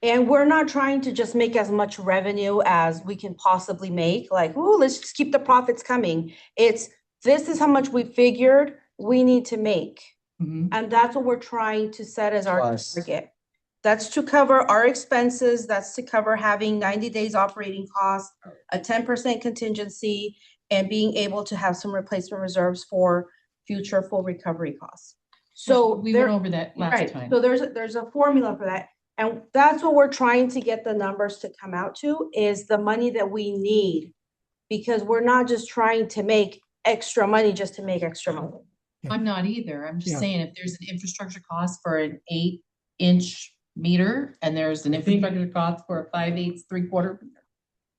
[SPEAKER 5] And we're not trying to just make as much revenue as we can possibly make, like, oh, let's just keep the profits coming. It's, this is how much we figured we need to make.
[SPEAKER 2] Mhm.
[SPEAKER 5] And that's what we're trying to set as our
[SPEAKER 8] Plus.
[SPEAKER 5] target. That's to cover our expenses, that's to cover having 90 days operating costs, a 10% contingency, and being able to have some replacement reserves for future full recovery costs. So
[SPEAKER 2] We
[SPEAKER 5] there,
[SPEAKER 2] went over that last
[SPEAKER 5] right,
[SPEAKER 2] time.
[SPEAKER 5] so there's a formula for that. And that's what we're trying to get the numbers to come out to, is the money that we need. Because we're not just trying to make extra money just to make extra money.
[SPEAKER 2] I'm not either. I'm just
[SPEAKER 7] Yeah.
[SPEAKER 2] saying if there's an infrastructure cost for an 8-inch meter and there's an infrastructure cost for a 5/8, 3/4,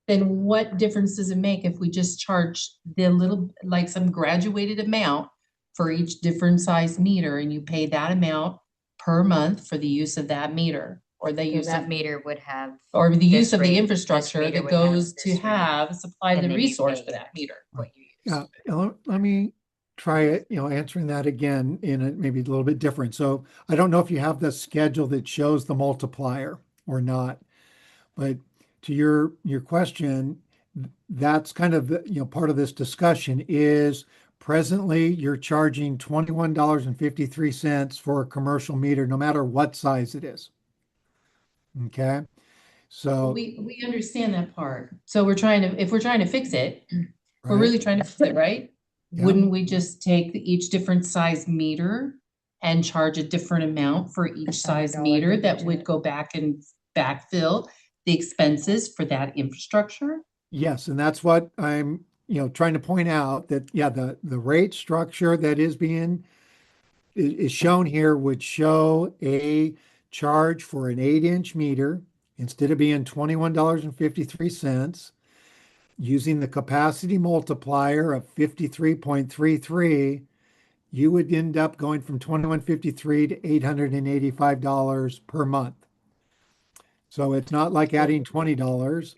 [SPEAKER 2] then what difference does it make if we just charge the little, like some graduated amount for each different size meter and you pay that amount per month for the use of that meter or the
[SPEAKER 10] Because
[SPEAKER 2] use
[SPEAKER 10] that
[SPEAKER 2] of,
[SPEAKER 10] meter would have,
[SPEAKER 2] or the use
[SPEAKER 10] this
[SPEAKER 2] of the
[SPEAKER 10] rate, this
[SPEAKER 2] infrastructure
[SPEAKER 10] meter
[SPEAKER 2] that
[SPEAKER 10] would have
[SPEAKER 2] goes to
[SPEAKER 10] this rate,
[SPEAKER 2] have, supply
[SPEAKER 10] and
[SPEAKER 2] the
[SPEAKER 10] then you
[SPEAKER 2] resource
[SPEAKER 10] pay
[SPEAKER 2] for that meter.
[SPEAKER 10] what you use.
[SPEAKER 7] yeah, let me try it, answering that again in a maybe a little bit different. So I don't know if you have the schedule that shows the multiplier or not, but to your question, that's kind of the, part of this discussion is presently you're charging $21.53 for a commercial meter, no matter what size it is. Okay, so
[SPEAKER 2] We understand that part. So if we're trying to fix it, we're
[SPEAKER 7] right?
[SPEAKER 2] really trying to fix it, right?
[SPEAKER 7] Yeah.
[SPEAKER 2] Wouldn't we just take each different size meter and charge a different amount for each size
[SPEAKER 10] $100
[SPEAKER 2] meter
[SPEAKER 10] meter
[SPEAKER 2] that
[SPEAKER 10] to
[SPEAKER 2] would
[SPEAKER 10] it.
[SPEAKER 2] go back and backfill the expenses for that infrastructure?
[SPEAKER 7] Yes, and that's what I'm, trying to point out that, yeah, the rate structure that is shown here would show a charge for an 8-inch meter instead of being $21.53, using the capacity multiplier of 53.33, you would end up going from 21.53 to $885 per month. So it's not like adding $20.
[SPEAKER 3] Much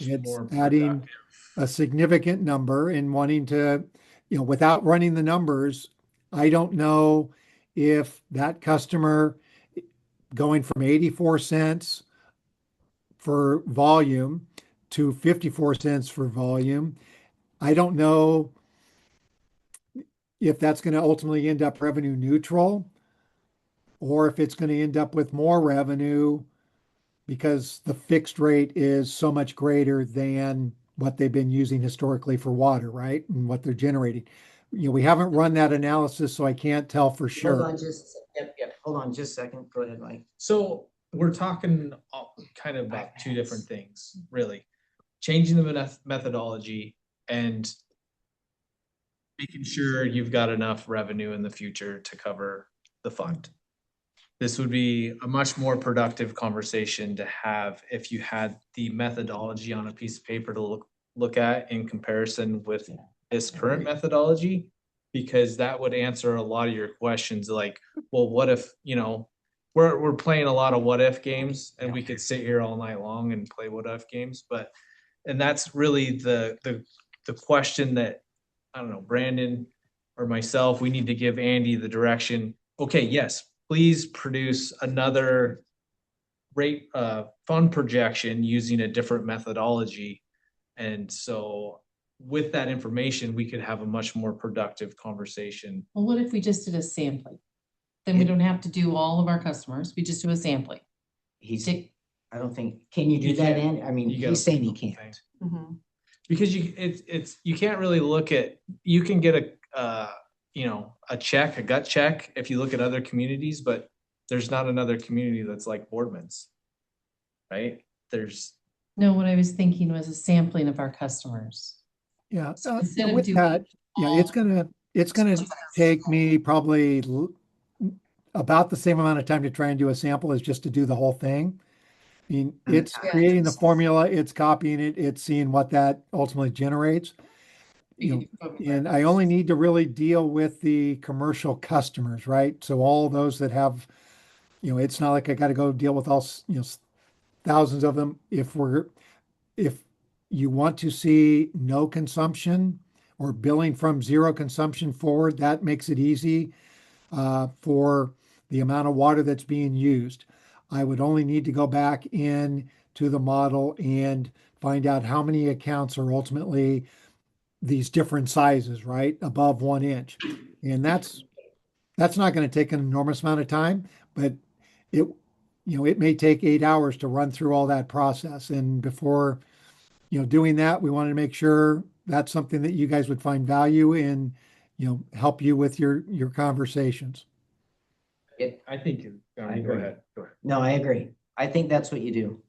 [SPEAKER 7] It's
[SPEAKER 3] more
[SPEAKER 7] adding
[SPEAKER 3] productive.
[SPEAKER 7] a significant number and wanting to, without running the numbers, I don't know if that customer going from 84 cents for volume to 54 cents for volume, I don't know if that's going to ultimately end up revenue neutral or if it's going to end up with more revenue because the fixed rate is so much greater than what they've been using historically for water, right? And what they're generating. we haven't run that analysis, so I can't tell for
[SPEAKER 4] Hold
[SPEAKER 7] sure.
[SPEAKER 4] on just, yep, hold on just a second. Go ahead, Mike.
[SPEAKER 3] So we're talking kind of about two different things, really. Changing the methodology and making sure you've got enough revenue in the future to cover the fund. This would be a much more productive conversation to have if you had the methodology on a piece of paper to look at in comparison with this current methodology. Because that would answer a lot of your questions like, well, what if, we're playing a lot of what if games and we could sit here all night long and play what if games, and that's really the question that, I don't know, Brandon or myself, we need to give Andy the direction. Okay, yes, please produce another rate fund projection using a different methodology. And so with that information, we could have a much more productive conversation.
[SPEAKER 2] Well, what if we just did a sampling? Then we don't have to do all of our customers. We just do a sampling.
[SPEAKER 4] He's,
[SPEAKER 2] Tick.
[SPEAKER 4] I don't think, can you do
[SPEAKER 3] You
[SPEAKER 4] that,
[SPEAKER 3] can't.
[SPEAKER 4] Andy? I mean,
[SPEAKER 3] You gotta
[SPEAKER 4] he's saying he
[SPEAKER 3] put the
[SPEAKER 4] can't.
[SPEAKER 5] Mhm.
[SPEAKER 3] Because you can't really look at, you can get a gut check if you look at other communities, but there's not another community that's like Boardman's. Right?
[SPEAKER 2] No, what I was thinking was a sampling of our customers.
[SPEAKER 7] Yeah,
[SPEAKER 2] So instead of
[SPEAKER 7] with
[SPEAKER 2] doing
[SPEAKER 7] that, yeah, it's gonna take me probably about the same amount of time to try and do a sample as just to do the whole thing. I mean, it's
[SPEAKER 10] Yeah.
[SPEAKER 7] creating the formula, it's copying it, it's seeing what that ultimately generates. And I only need to really deal with the commercial customers, right? So all those that have, it's not like I got to go deal with all, thousands of them. If you want to see no consumption or billing from zero consumption forward, that makes it easy for the amount of water that's being used. I would only need to go back in to the model and find out how many accounts are ultimately these different sizes, right? Above 1 inch. And that's not going to take an enormous amount of time, but it, it may take 8 hours to run through all that process. And before, doing that, we wanted to make sure that's something that you guys would find value in, help you with your conversations.
[SPEAKER 3] I think,
[SPEAKER 4] I
[SPEAKER 3] go
[SPEAKER 4] agree.
[SPEAKER 3] ahead. Go ahead.
[SPEAKER 4] No, I agree. I think that's what you do.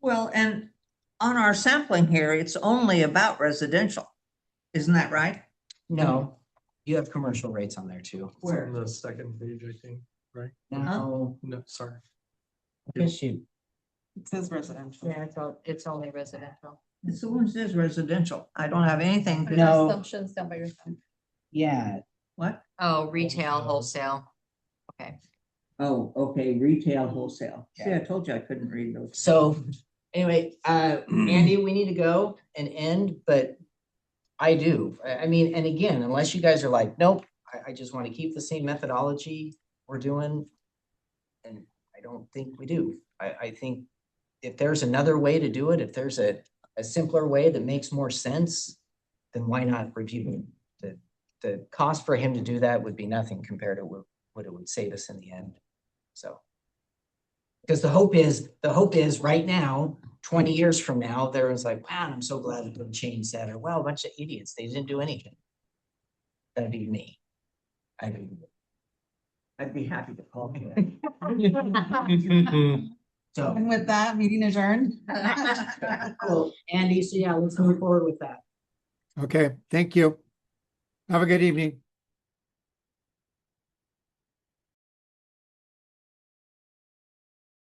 [SPEAKER 8] Well, and on our sampling here, it's only about residential. Isn't that right?
[SPEAKER 4] No, you have commercial rates on there too.
[SPEAKER 6] It's on the second page, I think, right?
[SPEAKER 4] No,
[SPEAKER 6] No, sorry.
[SPEAKER 4] yes, you,
[SPEAKER 1] It says residential.
[SPEAKER 10] Yeah, it's only residential.
[SPEAKER 8] It's the one that says residential. I don't have anything.
[SPEAKER 4] No.
[SPEAKER 5] Assumptions down by your side.
[SPEAKER 4] yeah,
[SPEAKER 8] What?
[SPEAKER 10] Oh, retail, wholesale. Okay.
[SPEAKER 8] Oh, okay, retail wholesale. See, I told you I couldn't read those.
[SPEAKER 4] so anyway, Andy, we need to go and end, but I do. I mean, and again, unless you guys are like, nope, I just want to keep the same methodology we're doing. And I don't think we do. I think if there's another way to do it, if there's a simpler way that makes more sense, then why not review it? The cost for him to do that would be nothing compared to what it would save us in the end. So. Because the hope is right now, 20 years from now, there is like, wow, I'm so glad it didn't change that, or well, a bunch of idiots, they didn't do anything. That'd be me.
[SPEAKER 8] I'd be happy to call you.
[SPEAKER 4] So,
[SPEAKER 1] And with that, meeting adjourned.
[SPEAKER 4] cool. Andy, so yeah, let's move forward with that.
[SPEAKER 7] Okay, thank you. Have a good evening.